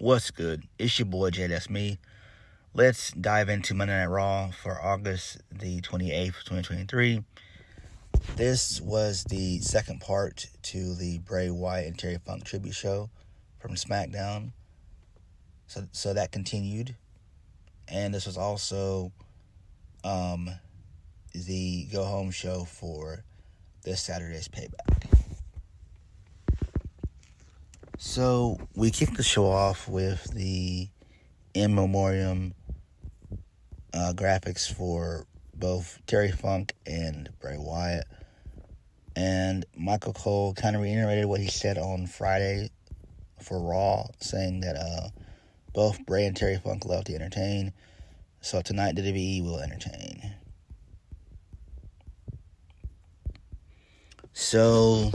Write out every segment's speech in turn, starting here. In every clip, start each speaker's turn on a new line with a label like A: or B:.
A: What's good? It's your boy JayThat'sMe. Let's dive into Monday Night Raw for August the 28th, 2023. This was the second part to the Bray, Wyatt, and Terry Funk tribute show from SmackDown. So that continued. And this was also the go-home show for this Saturday's Payback. So we kicked the show off with the in memoriam graphics for both Terry Funk and Bray Wyatt. And Michael Cole kind of reiterated what he said on Friday for Raw, saying that both Bray and Terry Funk love to entertain. So tonight, WWE will entertain. So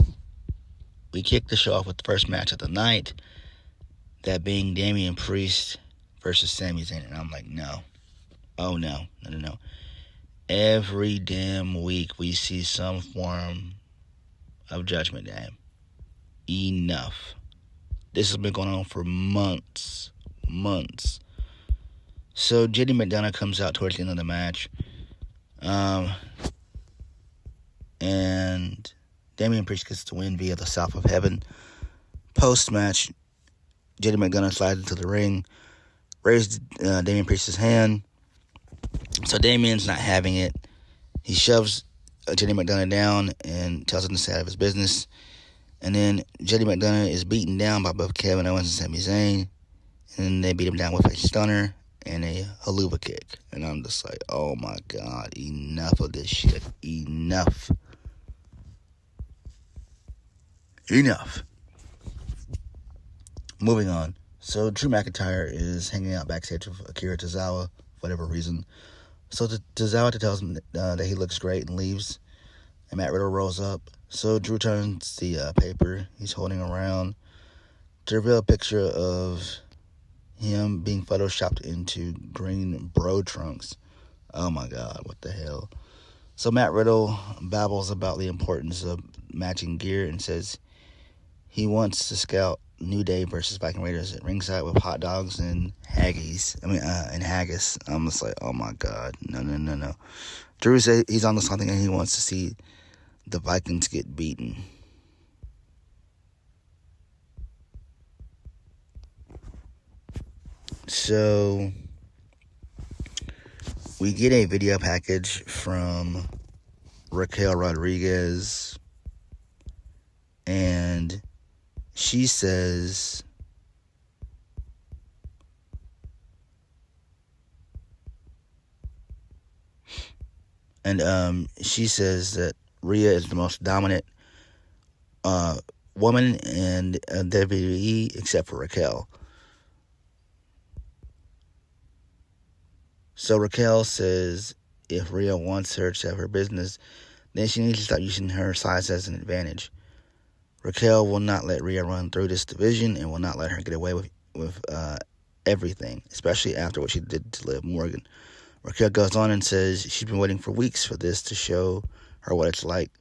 A: we kicked the show off with the first match of the night, that being Damian Priest versus Sami Zayn. And I'm like, no. Oh, no. Every damn week we see some form of Judgment Day. Enough. This has been going on for months. So JD McDonough comes out towards the end of the match. And Damian Priest gets the win via the South of Heaven. Post-match, JD McDonough slides into the ring, raises Damian Priest's hand. So Damian's not having it. He shoves JD McDonough down and tells him to stay out of his business. And then JD McDonough is beaten down by both Kevin Owens and Sami Zayn. And then they beat him down with a stunner and a haluva kick. And I'm just like, oh my God, enough of this shit. Enough. Moving on. So Drew McIntyre is hanging out backstage with Akira Tozawa for whatever reason. So Tozawa tells him that he looks great and leaves. And Matt Riddle rolls up. So Drew turns the paper he's holding around to reveal a picture of him being photoshopped into green bro trunks. Oh my God, what the hell? So Matt Riddle babbles about the importance of matching gear and says he wants to scout New Day versus Viking Raiders at ringside with hot dogs and haggis. And haggis. I'm just like, oh my God, no. Drew says he's on to something and he wants to see the Vikings get beaten. So we get a video package from Raquel Rodriguez, and she says that Rhea is the most dominant woman in WWE except for Raquel. So Raquel says if Rhea wants her to have her business, then she needs to stop using her size as an advantage. Raquel will not let Rhea run through this division and will not let her get away with everything, especially after what she did to Liv Morgan. Raquel goes on and says she's been waiting for weeks for this to show her what it's like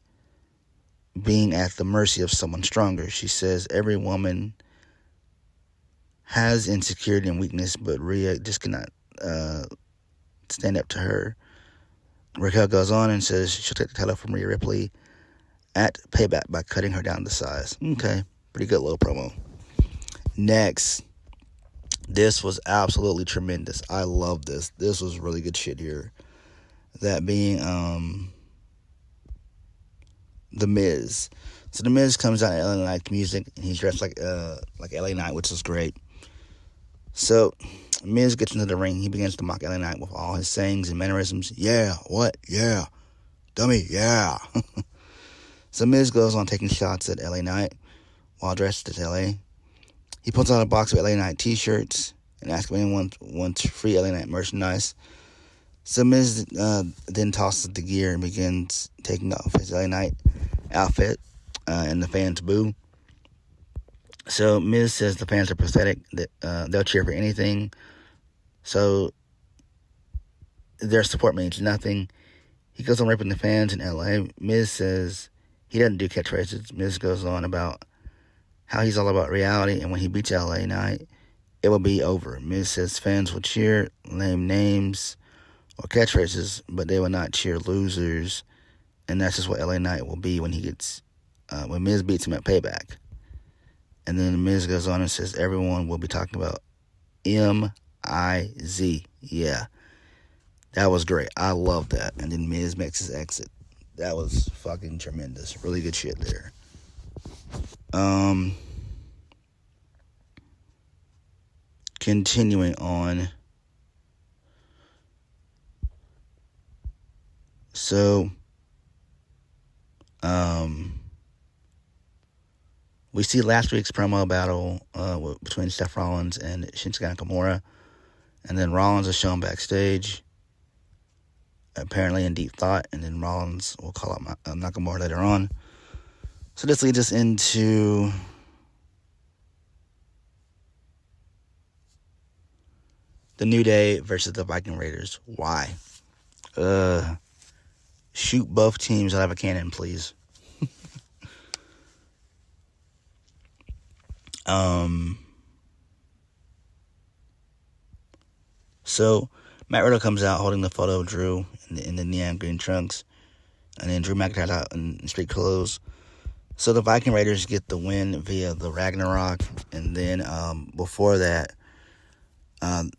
A: being at the mercy of someone stronger. She says every woman has insecurity and weakness, but Rhea just cannot stand up to her. Raquel goes on and says she'll take the title from Rhea Ripley at Payback by cutting her down to size. Okay, pretty good little promo. Next, this was absolutely tremendous. I love this. This was really good shit here. That being The Miz. So The Miz comes out in LA Knight music, and he's dressed like LA Knight, which is great. So Miz gets into the ring. He begins to mock LA Knight with all his sayings and mannerisms. Yeah, what? Yeah. Dummy, yeah. So Miz goes on taking shots at LA Knight while dressed as LA. He pulls out a box of LA Knight t-shirts and asks if anyone wants free LA Knight merchandise. So Miz then tosses the gear and begins taking off his LA Knight outfit, and the fans boo. So Miz says the fans are pathetic, that they'll cheer for anything. So their support means nothing. He goes on ripping the fans in LA. Miz says he doesn't do catchphrases. Miz goes on about how he's all about reality, and when he beats LA Knight, it will be over. Miz says fans will cheer, name names, or catchphrases, but they will not cheer losers. And that's just what LA Knight will be when when Miz beats him at Payback. And then Miz goes on and says everyone will be talking about M-I-Z. Yeah, that was great. I love that. And then Miz makes his exit. That was fucking tremendous. Really good shit there. Continuing on. So, we see last week's promo battle between Seth Rollins and Shinsuke Nakamura. And then Rollins is shown backstage, apparently in deep thought. And then Rollins will call out Nakamura later on. So this leads us into the New Day versus the Viking Raiders. Why? Shoot both teams out of a cannon, please. So Matt Riddle comes out holding the photo of Drew in the neon green trunks, and then Drew McIntyre's out in street clothes. So the Viking Raiders get the win via the Ragnarok, and then before that, I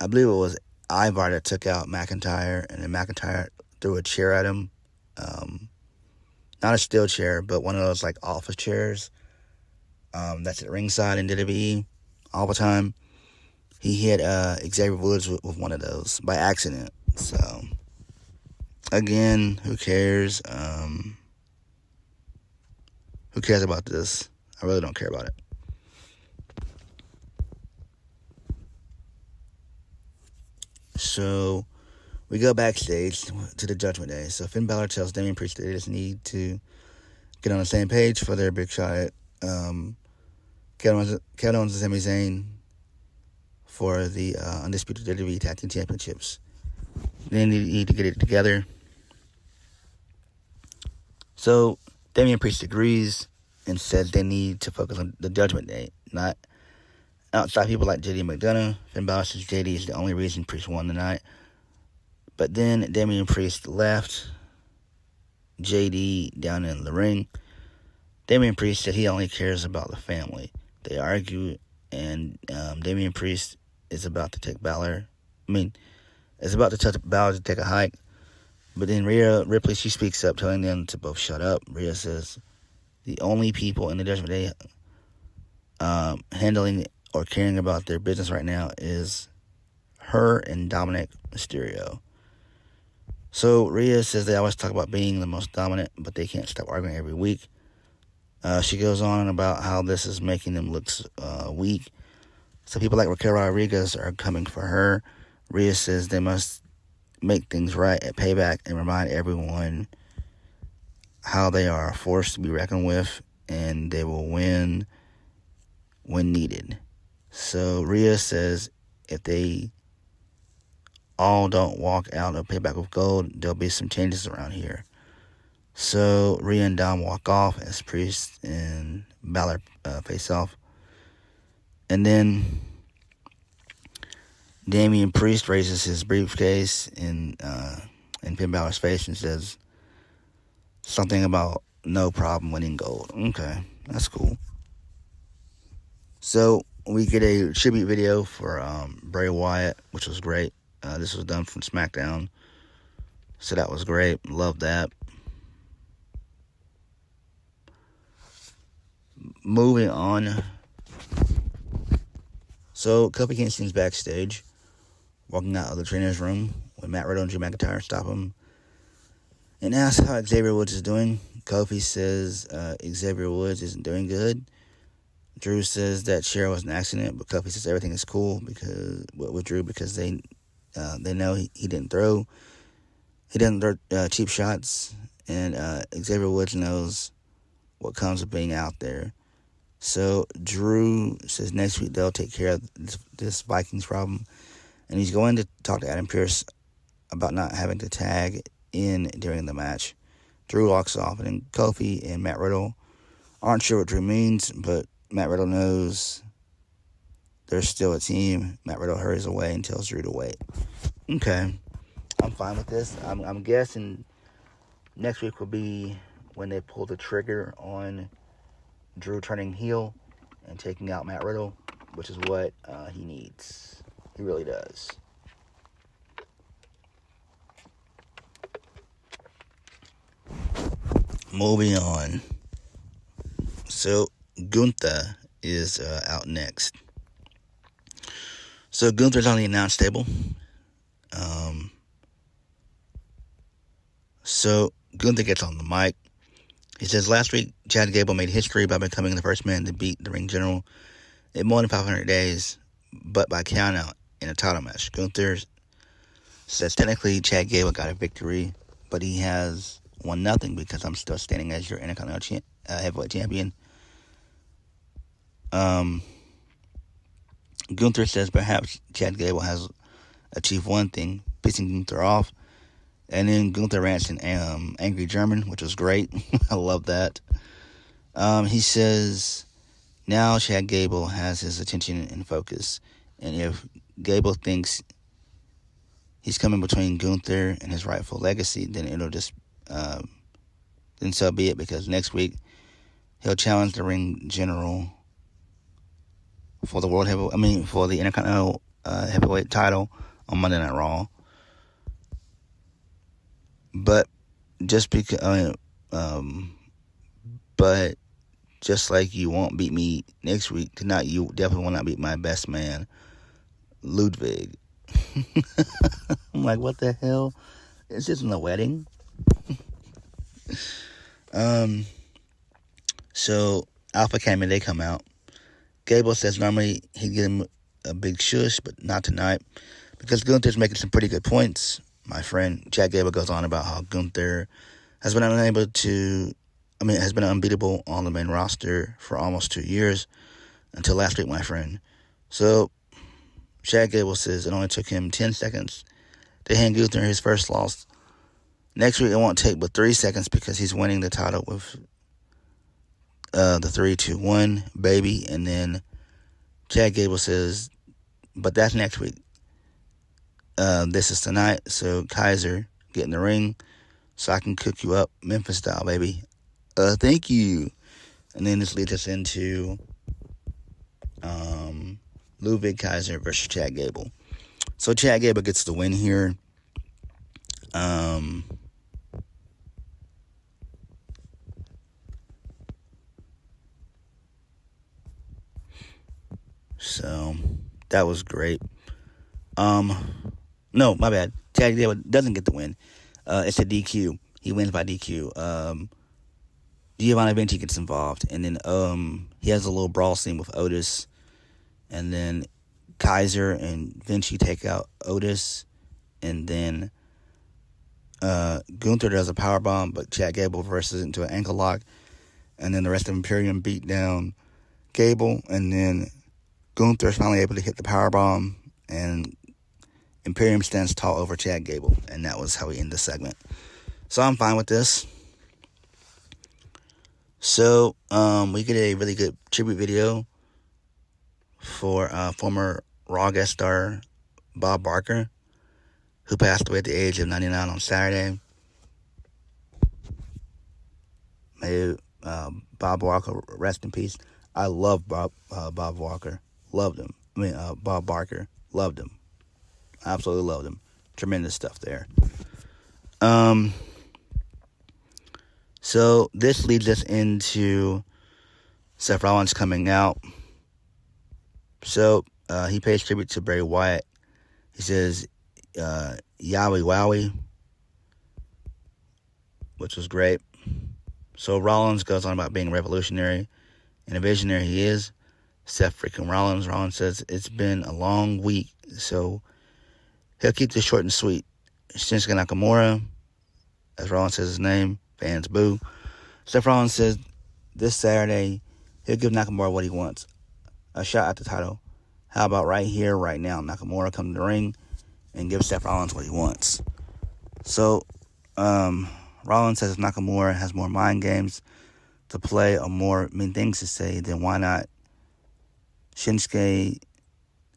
A: believe it was Ivar that took out McIntyre, and then McIntyre threw a chair at him. Not a steel chair, but one of those like office chairs. That's at ringside in WWE all the time. He hit Xavier Woods with one of those by accident. So, again, who cares? Who cares about this? I really don't care about it. So, we go backstage to the Judgment Day. So, Finn Balor tells Damian Priest that they just need to get on the same page for their big shot at Kevin Owens and Sami Zayn for the Undisputed WWE Tag Team Championships. They need to get it together. So, Damian Priest agrees and says they need to focus on the Judgment Day, not outside people like JD McDonough. Finn Balor says JD is the only reason Priest won tonight. But then Damian Priest left JD down in the ring. Damian Priest said he only cares about the family. They argue, and Damian Priest is about to take Balor. Is about to tell Balor to take a hike. But then Rhea Ripley, she speaks up, telling them to both shut up. Rhea says the only people in the Judgment Day handling or caring about their business right now is her and Dominic Mysterio. So Rhea says they always talk about being the most dominant, but they can't stop arguing every week. She goes on about how this is making them look weak. So people like Raquel Rodriguez are coming for her. Rhea says they must make things right at Payback and remind everyone how they are a force to be reckoned with, and they will win when needed. So Rhea says if they all don't walk out of Payback with gold, there'll be some changes around here. So Rhea and Dom walk off as Priest and Balor face off. And then Damian Priest raises his briefcase in Finn Balor's face and says something about no problem winning gold. Okay, that's cool. So we get a tribute video for Bray Wyatt, which was great. This was done from SmackDown. So that was great. Love that. Moving on. So Kofi Kingston's backstage, walking out of the trainer's room when Matt Riddle and Drew McIntyre stop him and ask how Xavier Woods is doing. Kofi says Xavier Woods isn't doing good. Drew says that chair was an accident, but Kofi says everything is cool with Drew because they know he didn't throw cheap shots, and Xavier Woods knows what comes with being out there. So Drew says next week they'll take care of this Vikings problem, and he's going to talk to Adam Pearce about not having to tag in during the match. Drew walks off, and then Kofi and Matt Riddle aren't sure what Drew means, but Matt Riddle knows they're still a team. Matt Riddle hurries away and tells Drew to wait. Okay, I'm fine with this. I'm guessing next week will be when they pull the trigger on Drew turning heel and taking out Matt Riddle, which is what he needs. He really does. Moving on. So, Gunther is out next. So, Gunther's on the announce table. So, Gunther gets on the mic. He says, last week, Chad Gable made history by becoming the first man to beat the ring general in more than 500 days, but by countout in a title match. Gunther says, technically, Chad Gable got a victory, but he has won nothing because I'm still standing as your Intercontinental Heavyweight Champion. Gunther says perhaps Chad Gable has achieved one thing, pissing Gunther off. And then Gunther rants in angry German, which was great. I love that. He says now Chad Gable has his attention and focus. And if Gable thinks he's coming between Gunther and his rightful legacy, then it'll just, then so be it, because next week he'll challenge the ring general for the for the Intercontinental Heavyweight title on Monday Night Raw. But just because, but just like you won't beat me next week, tonight you definitely will not beat my best man, Ludwig. I'm like, what the hell? It's just in the wedding. So Alpha Academy, they come out. Gable says normally he'd give him a big shush, but not tonight, because Gunther's making some pretty good points. My friend Chad Gable goes on about how Gunther has been unbeatable on the main roster for almost 2 years, until last week, my friend. So Chad Gable says it only took him 10 seconds to hand Gunther his first loss. Next week it won't take but 3 seconds, because he's winning the title with the 3-2-1 baby. And then Chad Gable says, but that's next week. This is tonight, so Kaiser, get in the ring so I can cook you up Memphis style, baby. Thank you. And then this leads us into Ludwig Kaiser versus Chad Gable. So Chad Gable gets the win here. So that was great. No, my bad. Chad Gable doesn't get the win. It's a DQ. He wins by DQ. Giovanni Vinci gets involved, and then he has a little brawl scene with Otis, and then Kaiser and Vinci take out Otis, and then Gunther does a powerbomb, but Chad Gable reverses it into an ankle lock, and then the rest of Imperium beat down Gable, and then Gunther is finally able to hit the powerbomb, and Imperium stands tall over Chad Gable, and that was how we end the segment. So I'm fine with this. So we get a really good tribute video for former Raw guest star Bob Barker, who passed away at the age of 99 on Saturday. May Bob Barker rest in peace. I love Bob Barker. Loved him. Bob Barker. Loved him. Absolutely loved him. Tremendous stuff there. So this leads us into Seth Rollins coming out. So he pays tribute to Bray Wyatt. He says, Yowie Wowie, which was great. So Rollins goes on about being revolutionary and a visionary he is. Seth freaking Rollins. Rollins says, it's been a long week, so he'll keep this short and sweet. Shinsuke Nakamura, as Rollins says his name, fans boo. Seth Rollins says this Saturday he'll give Nakamura what he wants, a shot at the title. How about right here, right now? Nakamura come to the ring and give Seth Rollins what he wants. So Rollins says if Nakamura has more mind games to play or more mean things to say, then why not Shinsuke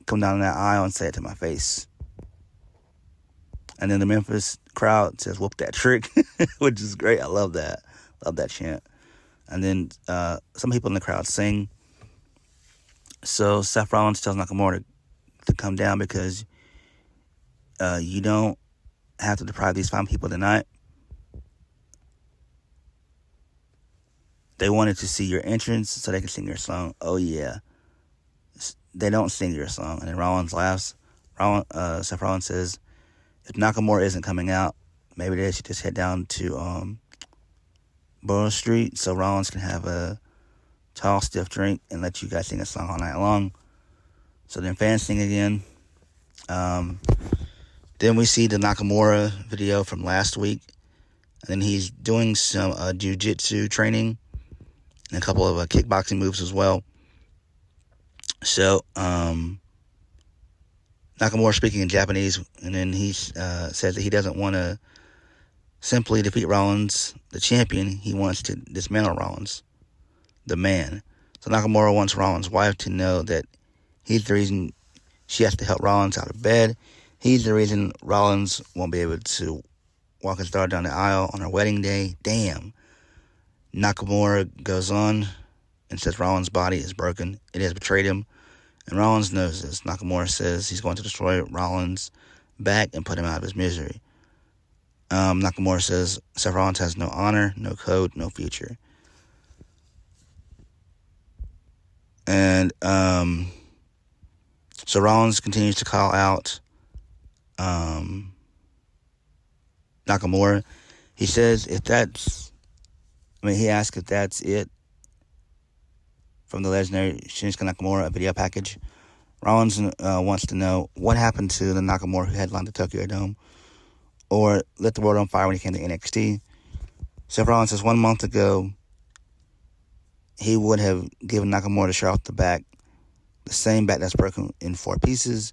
A: come down that aisle and say it to my face. And then the Memphis crowd says, whoop that trick, which is great. I love that. Love that chant. And then some people in the crowd sing. So Seth Rollins tells Nakamura to come down because you don't have to deprive these fine people tonight. They wanted to see your entrance so they can sing your song. Oh, yeah. They don't sing your song. And then Rollins laughs. Seth Rollins says, if Nakamura isn't coming out, maybe they should just head down to Buries Street so Rollins can have a tall, stiff drink and let you guys sing a song all night long. So then fans sing again. Then we see the Nakamura video from last week. And then he's doing some jiu-jitsu training and a couple of kickboxing moves as well. So, Nakamura speaking in Japanese, and then he says that he doesn't want to simply defeat Rollins, the champion. He wants to dismantle Rollins, the man. So Nakamura wants Rollins' wife to know that he's the reason she has to help Rollins out of bed. He's the reason Rollins won't be able to walk his daughter down the aisle on her wedding day. Damn. Nakamura goes on and says Rollins' body is broken. It has betrayed him. And Rollins knows this. Nakamura says he's going to destroy Rollins' back and put him out of his misery. Nakamura says Seth Rollins has no honor, no code, no future. And so Rollins continues to call out Nakamura. He says he asks if that's it from the legendary Shinsuke Nakamura video package. Rollins wants to know what happened to the Nakamura who headlined the Tokyo Dome or lit the world on fire when he came to NXT. Seth Rollins says 1 month ago he would have given Nakamura the shirt off the back, the same back that's broken in 4 pieces,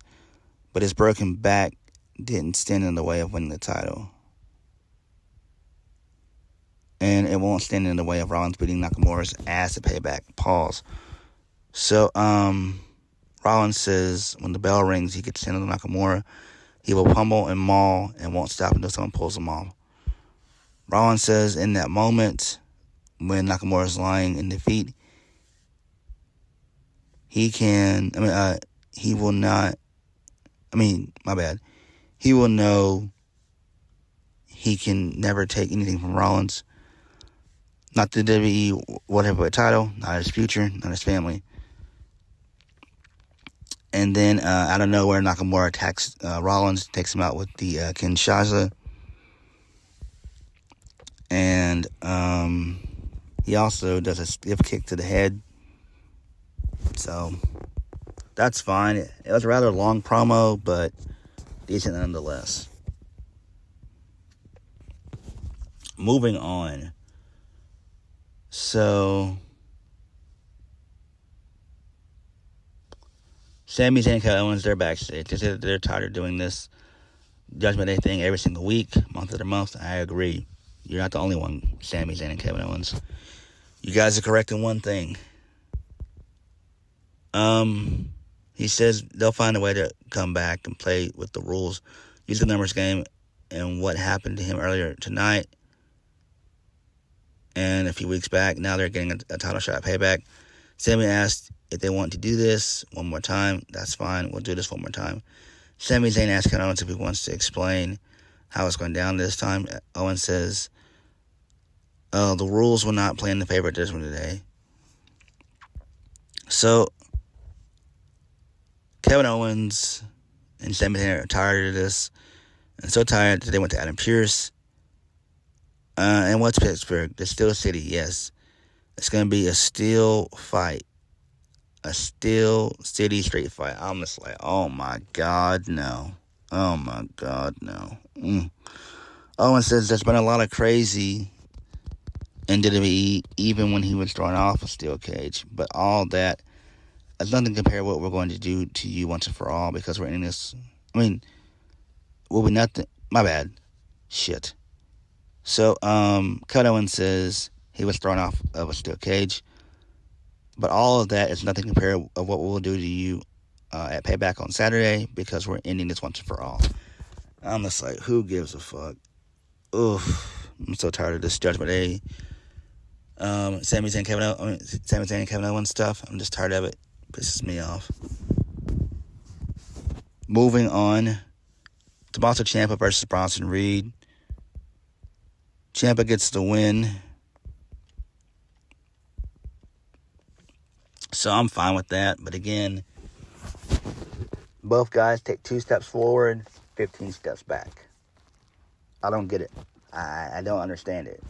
A: but his broken back didn't stand in the way of winning the title. And it won't stand in the way of Rollins beating Nakamura's ass at Payback. Pause. So, Rollins says when the bell rings, he gets to handle Nakamura. He will pummel and maul and won't stop until someone pulls him off. Rollins says in that moment, when Nakamura is lying in defeat, he will know he can never take anything from Rollins. Not the WWE World Heavyweight title, not his future, not his family. And then out of nowhere, Nakamura attacks Rollins, takes him out with the Kinshasa. And he also does a stiff kick to the head. So that's fine. It was a rather long promo, but decent nonetheless. Moving on. So, Sami Zayn and Kevin Owens, they're backstage. They said they're tired of doing this Judgment Day thing every single week, month after month. I agree. You're not the only one, Sami Zayn and Kevin Owens. You guys are correct in one thing. He says they'll find a way to come back and play with the rules, use the numbers game, and what happened to him earlier tonight and a few weeks back. Now they're getting a title shot at Payback. Sami asked if they want to do this one more time. That's fine. We'll do this one more time. Sami Zayn asked Kevin Owens if he wants to explain how it's going down this time. Owens says, the rules will not play in the favor of this one today. So, Kevin Owens and Sami Zayn are tired of this. And so tired that they went to Adam Pearce. And what's Pittsburgh? The Steel City, yes. It's going to be a steel fight. A Steel City street fight. I'm just like, oh my God, no. Oh my God, no. Owen says there's been a lot of crazy in WWE, even when he was thrown off a steel cage. But all that has nothing compared to what we're going to do to you once and for all, because we're in this. Will be nothing. My bad. Shit. So, Kevin Owens says he was thrown off of a steel cage. But all of that is nothing compared to what we'll do to you at Payback on Saturday because we're ending this once and for all. I'm just like, who gives a fuck? Oof. I'm so tired of this Judgment Day. Sami Zayn and Kevin Owens stuff. I'm just tired of it. Pisses me off. Moving on. Tommaso Ciampa versus Bronson Reed. Ciampa gets the win. So I'm fine with that. But again, both guys take 2 steps forward, 15 steps back. I don't get it. I don't understand it.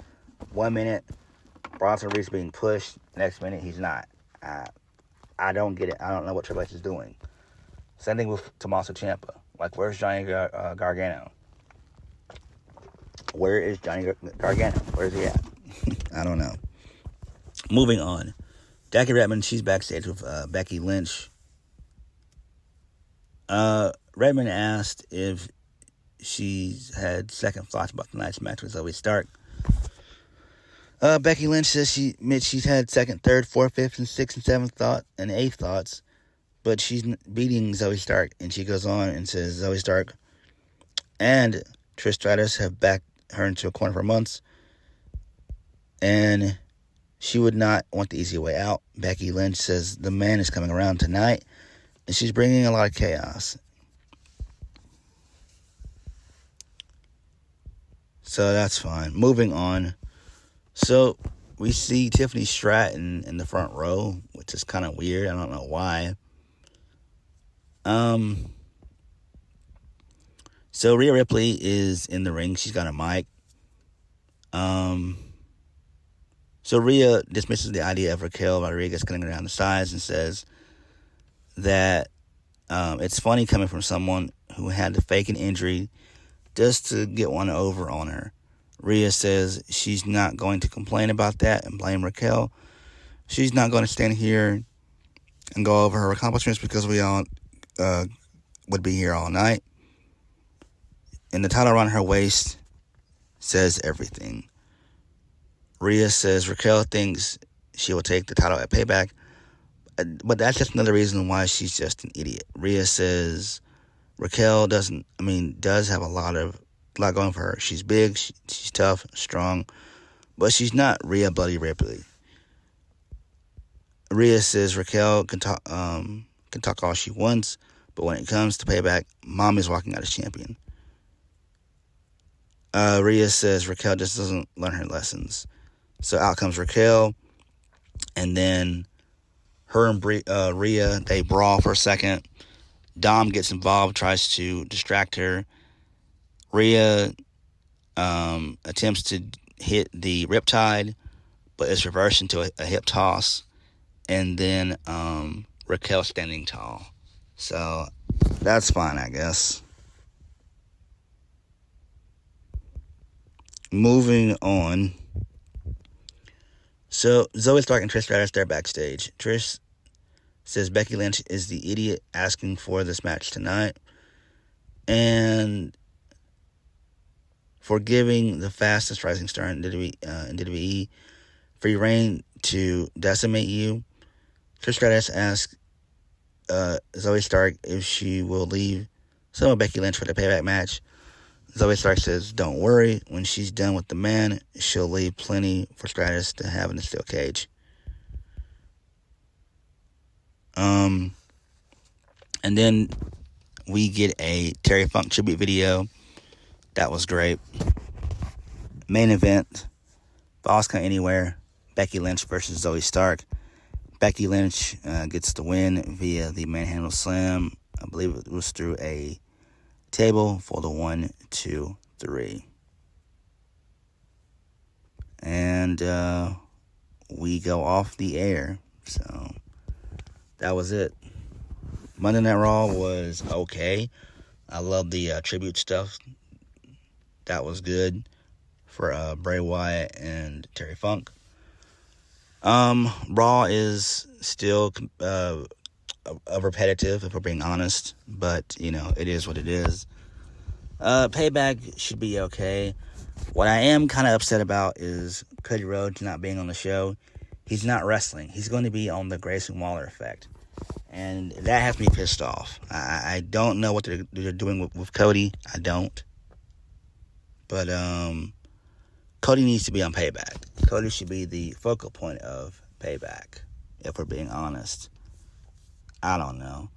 A: 1 minute, Bronson Reed's being pushed. Next minute, he's not. I don't get it. I don't know what Triple H is doing. Same thing with Tommaso Ciampa. Like, where's Johnny Gargano? Where is Johnny Gargano? Where's he at? I don't know. Moving on. Jackie Redmond, she's backstage with Becky Lynch. Redmond asked if she's had second thoughts about tonight's match with Zoey Stark. Becky Lynch says she's had second, third, fourth, fifth, and sixth, and seventh thought, and eighth thoughts, but she's beating Zoey Stark. And she goes on and says Zoey Stark and Trish Stratus have backed her into a corner for months, and she would not want the easy way out. Becky Lynch says the man is coming around tonight, and she's bringing a lot of chaos. So that's fine. Moving on. So we see Tiffany Stratton in the front row, which is kind of weird. I don't know why. So Rhea Ripley is in the ring. She's got a mic. So Rhea dismisses the idea of Raquel Rodriguez cutting her down to size and says that it's funny coming from someone who had to fake an injury just to get one over on her. Rhea says she's not going to complain about that and blame Raquel. She's not going to stand here and go over her accomplishments because we all would be here all night. And the title around her waist says everything. Rhea says Raquel thinks she will take the title at Payback, but that's just another reason why she's just an idiot. Rhea says Raquel does have a lot going for her. She's big, she's tough, strong, but she's not Rhea Bloody Ripley. Rhea says Raquel can talk all she wants, but when it comes to Payback, Mom is walking out as champion. Rhea says Raquel just doesn't learn her lessons. So out comes Raquel, and then her and Rhea, they brawl for a second. Dom gets involved, tries to distract her. Rhea attempts to hit the Riptide, but it's reversed into a hip toss. And then Raquel standing tall. So that's fine, I guess. Moving on. So Zoey Stark and Trish Stratus, they're backstage. Trish says Becky Lynch is the idiot asking for this match tonight, and for giving the fastest rising star in WWE free reign to decimate you. Trish Stratus asks Zoey Stark if she will leave some of Becky Lynch for the Payback match. Zoey Stark says, don't worry, when she's done with the man, she'll leave plenty for Stratus to have in the steel cage. And then we get a Terry Funk tribute video. That was great. Main event, Balls Count Anywhere, Becky Lynch versus Zoey Stark. Becky Lynch gets the win via the manhandle slam. I believe it was through a table for the 1, 2, 3. And we go off the air. So that was it. Monday Night Raw was okay. I love the tribute stuff. That was good for Bray Wyatt and Terry Funk. Raw is still repetitive, if we're being honest, but it is what it is. Payback should be okay. What I am kind of upset about is Cody Rhodes not being on the show. He's not wrestling. He's going to be on the Grayson Waller effect, And that has me pissed off. I don't know what they're doing with Cody. I don't. But Cody needs to be on Payback. Cody should be the focal point of Payback, if we're being honest. I don't know.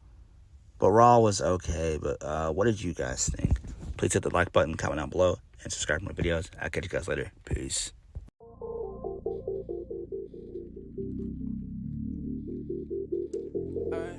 A: But Raw was okay. But what did you guys think? Please hit the like button, comment down below, and subscribe to my videos. I'll catch you guys later. Peace.